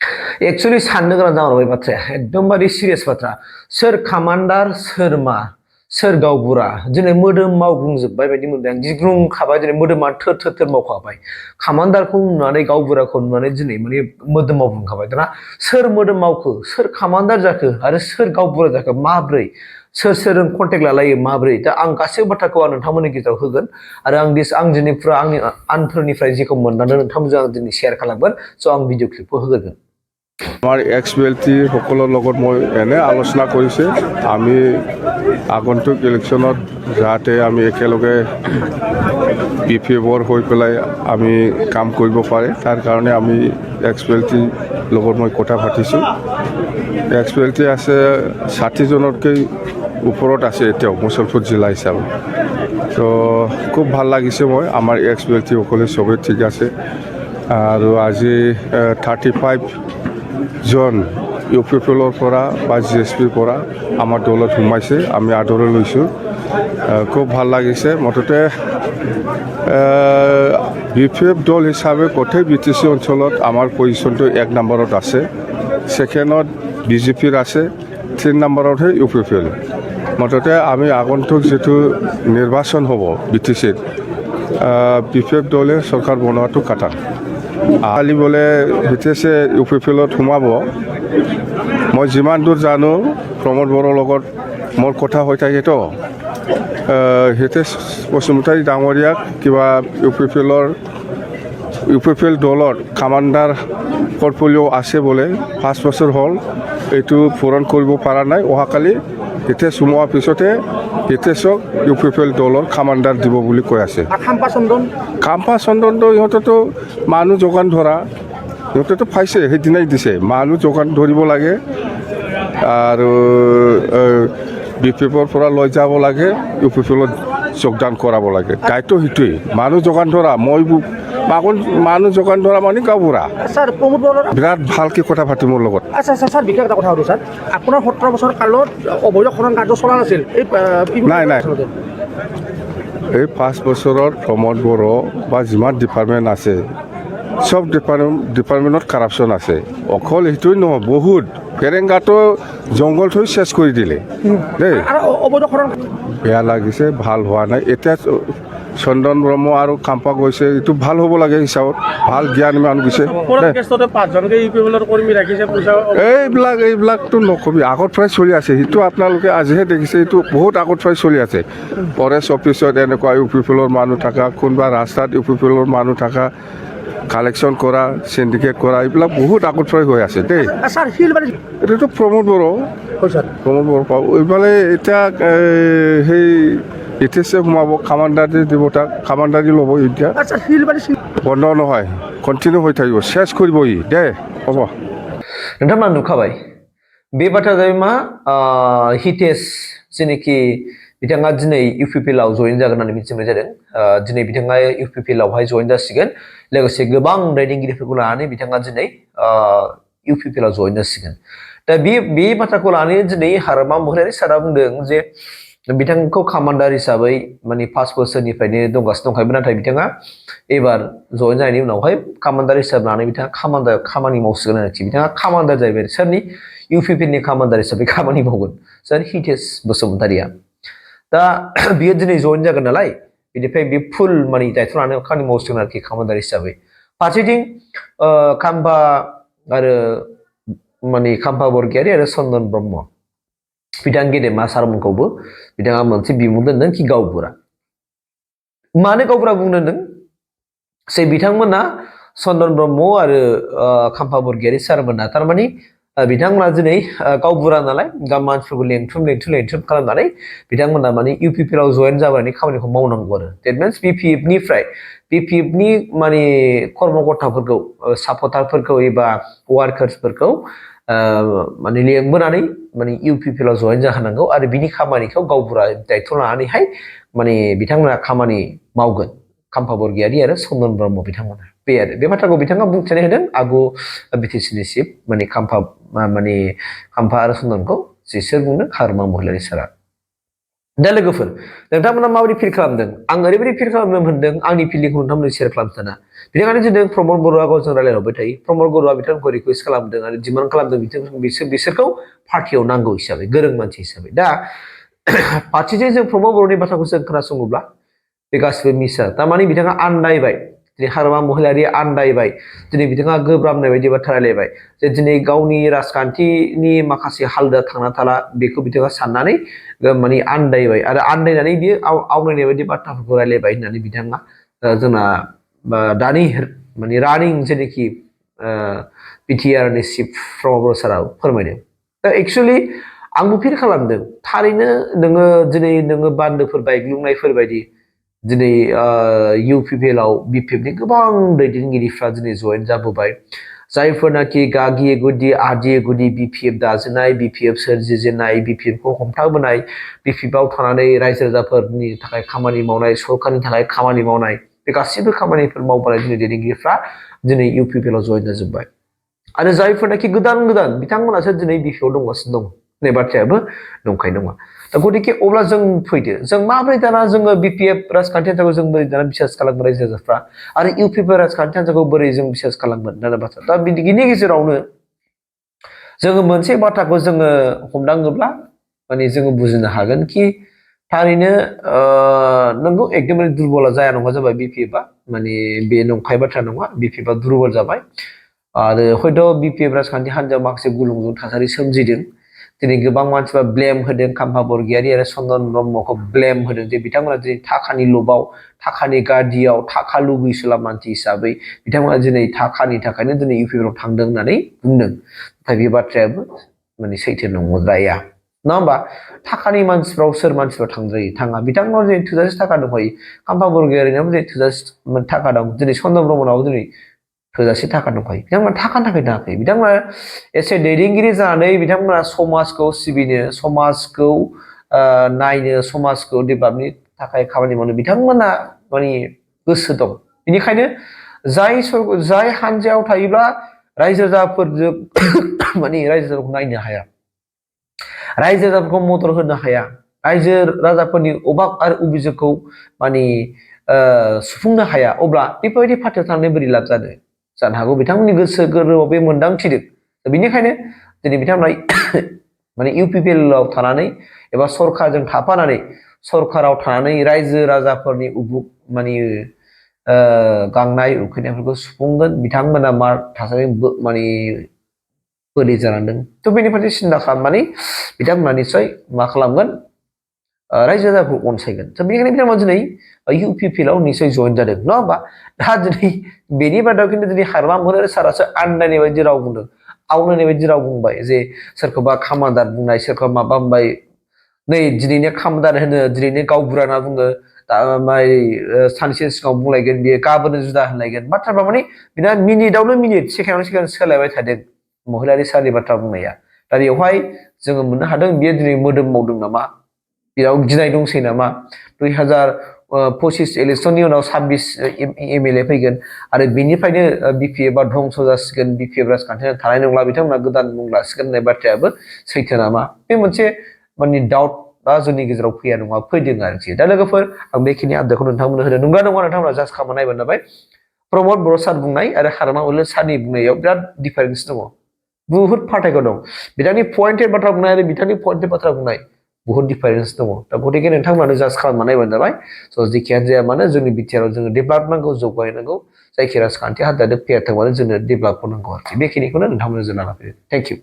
actually साननो गोनां जामारबाय बाथ्राया एकदमबारे सिरियास बाथ्रा सोर कामान्डार सोर मा सोर गावबुरा दिनै मोदोम मावग्लुंजोब्बाय बायदि मोनदों आं गिग्लुंखाबाय दिनै मोदोमा थोर थोर थोर मावखाबाय कामान्डारखौ नुनानै गावबुराखौ नुनानै दिनै माने मोदोम मावग्लुंखाबाय दाना सोर मोदोम मावखो सोर कामान्डार जाखो आरो सोर गावबुरा जाखो माब्रै सोर सोरजों कन्टेक्ट लालायो माब्रै दा आं गासैबो बाथ्राखौ आं नोंथांमोननि गेजेराव होगोन आरो आं दिनैफ्रा आंनि आनफोरनिफ्राय जेखौ मोननानै नोंथांमोनजों आं दिनै शेयार खालामगोन स' आं भिडिअ क्लिपखौ होगोन আমাৰ এক্স বেল্টি সকলৰ লগত মই এনে আলোচনা কৰিছে আমি আগন্তুক ইলেকশ্যনত যাতে আমি একেলগে PPFৰ হৈ পেলাই আমি কাম কৰিব পাৰে তাৰ কাৰণে আমি এক্স বেল্টি লগত মই কথা পাতিছোঁ এক্স বেল্টি আছে 60 জনতকৈ ওপৰত আছে এতিয়াও মুছলপুৰ জিলা হিচাপে তো খুব ভাল লাগিছে মই আমাৰ এক্স বেল্টি সকলে চবেই ঠিক আছে আৰু আজি 35 জন UPPLৰ পৰা বা GSPৰ পৰা আমাৰ দলত সোমাইছে আমি আদৰি লৈছোঁ খুব ভাল লাগিছে মুঠতে BPF দল হিচাপে গোটেই BTC অঞ্চলত আমাৰ পজিশ্যনটো 1 নম্বৰত আছে ছেকেণ্ডত BJPৰ আছে 3 নম্বৰতহে UPPL মুঠতে আমি আগন্তুক যেটো নিৰ্বাচন হ'ব BTCত BPF দলে চৰকাৰ বনোৱাটো কাটা আলি বলে হিতেছে UPPLত সোমাব মই যিমান দূৰ জানো প্ৰমোদ বৰৰ লগত মোৰ কথা হৈ থাকে তো হিতেশ বসুমতাৰী ডাঙৰীয়াক কিবা UPPL দলৰ কামাণ্ডাৰ পৰ্টফলিঅ আছে বোলে 5 বছৰ হ'ল এইটো পূৰণ কৰিব পৰা নাই অহাকালি হিতেশ সোমোৱাৰ পিছতে হিতেশক UPPL দলৰ কামাণ্ডাৰ দিব বুলি কৈ আছে খাম্পা চন্দনটো ইহঁতেতো মানুহ যোগান ধৰা ইহঁতেতো পাইছে সেইদিনাই দিছে মানুহ যোগান ধৰিব লাগে আৰু BPFৰ পৰা লৈ যাব লাগে UPPLত যোগদান কৰাব লাগে দায়িত্ব সেইটোৱেই মানুহ যোগান ধৰা মই মানুহ যোগান ধৰা মানে গাঁওবুঢ়া স্যার প্রমোদ বড়ৰ বিৰাট ভালকৈ কথা পাতি মোৰ লগত আচ্ছা আচ্ছা স্যার বিশেষ এটা কথা হ'ল স্যার আপোনাৰ 17 বছৰ কালত অবৈধ খনন কাৰ্য চলা নাছিল এই নাই এই 5 বছৰত প্ৰমোদ বড় বা যিমান ডিপাৰ্টমেণ্ট আছে সব ডিপাৰ্টমেণ্টত কাৰাপশ্যন আছে অকল সেইটোৱেই নহয় বহুত কেৰেংগাটো জংঘল থৈ চেছ কৰি দিলে দেই অবৈধ খনন বেয়া লাগিছে ভাল হোৱা নাই এতিয়া চন্দন ব্ৰহ্ম আৰু কাম্পা গৈছে এইটো ভাল হ'ব লাগে হিচাপত ভাল জ্ঞান মানুহ গৈছে এইবিলাকতো নকবি আগত পৰাই চলি আছে সেইটো আপোনালোকে আজিহে দেখিছে এইটো বহুত আগত পৰাই চলি আছে ফৰেষ্ট অফিচত এনেকুৱা UPPLৰ মানুহ থকা কোনোবা ৰাস্তাত UPPLৰ মানুহ থকা কালেকশ্যন কৰা চিণ্ডিকেট কৰা এইবিলাক বহুত আগত পৰাই হৈ আছে দেই এইটোতো প্ৰমোদ বড় পাব এইফালে এতিয়া সেই ইতিছে সোমাব কামাণ্ডাৰী দিব তাক কামাণ্ডাৰী ল'ব এতিয়া বন্ধ নহয় কণ্টিনিউ হৈ থাকিব চেছ কৰিব ই দে হ'ব नोंथांमोना नुखाबाय बे बाथ्रा जाबाय मा हितेश जेनेखि बिथाङा दिनै UPPL आव जइन जागोन होननानै मिथिनाय जादों दिनै बिथाङा UPPL आवहाय जइन जासिगोन लोगोसे गोबां दैदेनगिरिफोरखौ लानानै बिथाङा दिनै UPPL आव जइन जासिगोन दा बे बाथ्राखौ लानानै दिनै हाग्रामा महिलारी सारा बुंदों जे बिथांखौ कामान्डार हिसाबै माने 5 बोसोरनिफ्रायनो दंगासिनो दंखायोमोन नाथाय बिथाङा एबार जइन जानायनि उनावहाय कामान्डार हिसाबै लानानै बिथाङा खामानि मावसिगोन आरोखि बिथाङा कामान्डार जाहैबाय सोरनि UPPL नि कामान्डार हिसाबै खामानि मावगोन सोर हितेश बसुमतारीया दा बियो दिनै जइन जागोन नालाय बिनिफ्राय बे फुल माने दायथ' लानानै खामानि मावसिगोन आरोखि कामान्डार हिसाबै फारसेथिं काम्पा आरो माने काम्पा बरगयारी आरो चन्दन ब्रह्म बिथां गेदेमा सारमोनखौबो बिथाङा मोनसे बिमुं दोनदों कि गावबुरा मानो गावबुरा बुंदों से बिथांमोना चन्दन ब्रह्म आरो काम्पा बरगयारी सारमोना थारमाने बिथांमोना दिनै गावबुरा नालाय मानसिफोरखौ लेंथुम खालामनानै बिथांमोना माने UPPL आव जइन जाबायनि खामानिखौ मावनांगौ आरो दैट मिन्स BPF नि माने कर्मकर्ताफोरखौ सापर्टारफोरखौ एबा वार्कार्सफोरखौ माने लेंबोनानै माने UPPL आव जइन जाहोनांगौ आरो बिनि खामानिखौ गावबुरा दायथ' लानानैहाय माने बिथांमोना खामानि मावगोन काम्पा बरगयारी आरो चन्दन ब्रह्म बिथांमोना बे बाथ्राखौ बिथाङा बुंथिनानै होदों आगु BTC नि चिफ माने काम्पा आरो चन्दनखौ जे सोर बुंदों हाग्रामा महिलारी सारा दा लोगोफोर नोंथांमोना माबायदि फिल खालामदों आं ओरैबायदि फिल खालामनो मोनदों आंनि फिलिंखौ नोंथांमोननो शेयार खालामनो बिनिखायनो जों प्रमद बरुवा गावजों रायलायहरबाय थायो प्रमद बरुवा बिथांखौ रिकुवेस्ट खालामदों आरो डिमान्ड खालामदों बिसोरखौ पार्टियाव नांगौ हिसाबै गोरों मानसि हिसाबै दा फारसेथिं जों प्रमद बरुवानि बाथ्राखौ जों खोनासङोब्ला बे गासिबो मिसा थारमाने बिथाङा आन्दायबाय दिनै हाग्रामा महिलारिया आन्दायबाय दिनै बिथाङा गोब्राबनाय बायदि बाथ्रा रायलायबाय जे दिनै गावनि राजखान्थिनि माखासे हालोदा थांना थाला बेखौ बिथाङा साननानै माने आन्दायबाय आरो आन्दायनानै बियो आवनायनाय बायदि बाथ्राफोरखौ रायलायबाय होननानै बिथाङा जोंना दानि माने रानिं जेनोखि बिटिआरनि चिफ प्रमद बर' सारा फोरमायदों दा एक्सुवेलि आंबो फिल खालामदों थारैनो नोङो दिनै नोङो बान्दोफोर बायग्लुंनायफोर बायदि दिनै UPPL आव BPF नि गोबां दैदेनगिरिफ्रा दिनै जइन जाबोबाय जायफोरनाखि गागिए गुदि आदिए गुदि BPF दाजेननाय BPF सोरजिजेननाय BPF खौ हमथाबोनाय BPF आव थानानै रायजो राजाफोरनि थाखाय खामानि मावनाय सरकारनि थाखाय खामानि मावनाय बे गासिबो खामानिफोर मावबोनाय दिनै दैदेनगिरिफ्रा दिनै UPPL आव जइन जाजोब्बाय आरो जायफोरनाखि गोदान बिथांमोनासो दिनै BPF आव दंगासिनो दं होननाय बाथ्रायाबो नंखाय नङा दा गतिके अब्ला जों फैदो जों माबोरै दाना जोङो BPF राजखान्थि हान्जाखौ जों बोरै दाना बिसास खालामगोन रायजो राजाफ्रा आरो UPPL राजखान्थि हान्जाखौ बोरै जों बिसास खालामगोन होनना बाथ्रा दा बिनि गेजेरावनो जोङो मोनसे बाथ्राखौ जोङो हमदाङोब्ला माने जोङो बुजिनो हागोन कि थारैनो नोंगौ एकदमबारे दुरबला जाया नङा जाबाय BPF आ माने बे नंखाय बाथ्रा नङा BPF आ दुरबल जाबाय आरो हयथ' BPF राजखान्थि हान्जायाव माखासे गुलुंगुं थासारि सोमजिदों दिनै गोबां मानसिफ्रा ब्लेम होदों खाम्फा बरगयारी आरो चन्दन ब्रह्मखौ ब्लेम होदों जे बिथांमोना दिनै थाखानि लबाव थाखानि गादियाव थाखा लुबैसुला मानसि हिसाबै बिथांमोना दिनै थाखानि थाखायनो दिनै UPPL आव थांदों होननानै बुंदों नाथाय बे बाथ्रायाबो माने सैथो नंद्राया नङा होमबा थाखानि मानसिफ्राव सोर मानसिफ्रा थांद्रायो थाङा बिथांमोनाव दिनै थोजासे थाखा दंखायो खाम्फा बरगयारिनावबो दिनै थोजासे थाखा दं दिनै चन्दन ब्रह्मनावबो दिनै थोजासे थाखा दंखायो बिथांमोना थाखानि थाखाय थाङाखै बिथांमोना एसे दैदेनगिरि जानानै बिथांमोना समाजखौ सिबिनो समाजखौ नायनो समाजखौ डेभेलपनि थाखाय खामानि मावनो बिथांमोना माने गोसो दं बेनिखायनो जाय हान्जायाव थायोब्ला रायजो राजाफोरजों माने रायजो राजाखौ नायनो हाया रायजो राजाफोरखौ मदद होनो हाया रायजो राजाफोरनि अभाब आरो अभियोगखौ माने सुफुंनो हाया अब्ला बेफोरबायदि पार्टियाव थांनानै बोरै लाब जानो हागौ बिथांमोननि गोसो गोरबोआव बे मोन्दांथिदों बेनिखायनो दिनै बिथांमोना माने UPPL आव थानानै एबा सरकारजों थाफानानै सरकाराव थानानै रायजो राजाफोरनि माने गांनाय उखैनायफोरखौ सुफुंगोन बिथांमोना मा थासारि माने बोरै जानांदों थ' बेनि फारसे सिन्था खालामनानै बिथांमोना निस्सय मा खालामगोन रायजो राजाखौ अनसायगोन थ' बेनिखायनो बिथांमोना दिनै UPPL आव निस्सय जइन जादों नङा होमबा दा दिनै बेनि बादाव खिन्थु दिनै हाग्रामा महिलारि सारासो आन्दायनाय बायदि राव बुंदों आवनायनाय बायदि राव बुंबाय जे सोरखौबा खामान्डार बुंनाय सोरखौबा माबा बुंबाय नै दिनैनो खामान्डार होनो दिनैनो गावबुरा होनना बुङो दा सानसे सिगाङाव बुंलायगोन बेयो गाबोन जुदा होनलायगोन बाथ्राफ्रा माने बिना मिनिटआवनो मिनिट सेकेन्डआवनो सेकेन्ड सोलायबाय थादों महिलारि सारनि बाथ्रा बुंनाया दा बेवहाय जोङो मोननो हादों बियो दिनै मोदोम मावदों नामा बेयाव गिनाय दंसै नामा 2025 इलेक्सननि उनाव 26 MLA फैगोन आरो बेनिफ्रायनो BPF आ धंस जासिगोन BPF राजखान्थिया थानाय नंला बिथांमोना गोदान मुं लासिगोन होननाय बाथ्रायाबो सैथो नामा बे मोनसे माने डाउटआ जोंनि गेजेराव फैया नङा फैदों आरोखि दा लोगोफोर आं बेखिनि आबदाखौ नोंथांमोननो होदों नंगौ नङा नोंथांमोना जास्ट खालामना नायबानो जाबाय प्रमद बर' सार बुंनाय आरो हाग्रामा महिलारि सारनि बुंनायाव बिराद डिफारेन्स दङ बुहुत फारागथि दं बिथांनि पइन्टेड बाथ्रा बुंनाय आरो बिथांनि पइन्टेड बाथ्रा बुंनाय बुहुत डिफारेन्स दङ दा गतिके नोंथांमोनानो जास्ट खालामना नायबानो जाबाय स' जेखियानो जाया मानो जोंनि बिटिआर आव जोङो डेभेलप नांगौ जौगानांगौ जायखि राजखान्थि हान्जायानो फैयाथों मानो जोंनो डेभेलपखौ नांगौ आरोखि बेखिनिखौनो नोंथांमोननो जों लाना फैदों थेंक इउ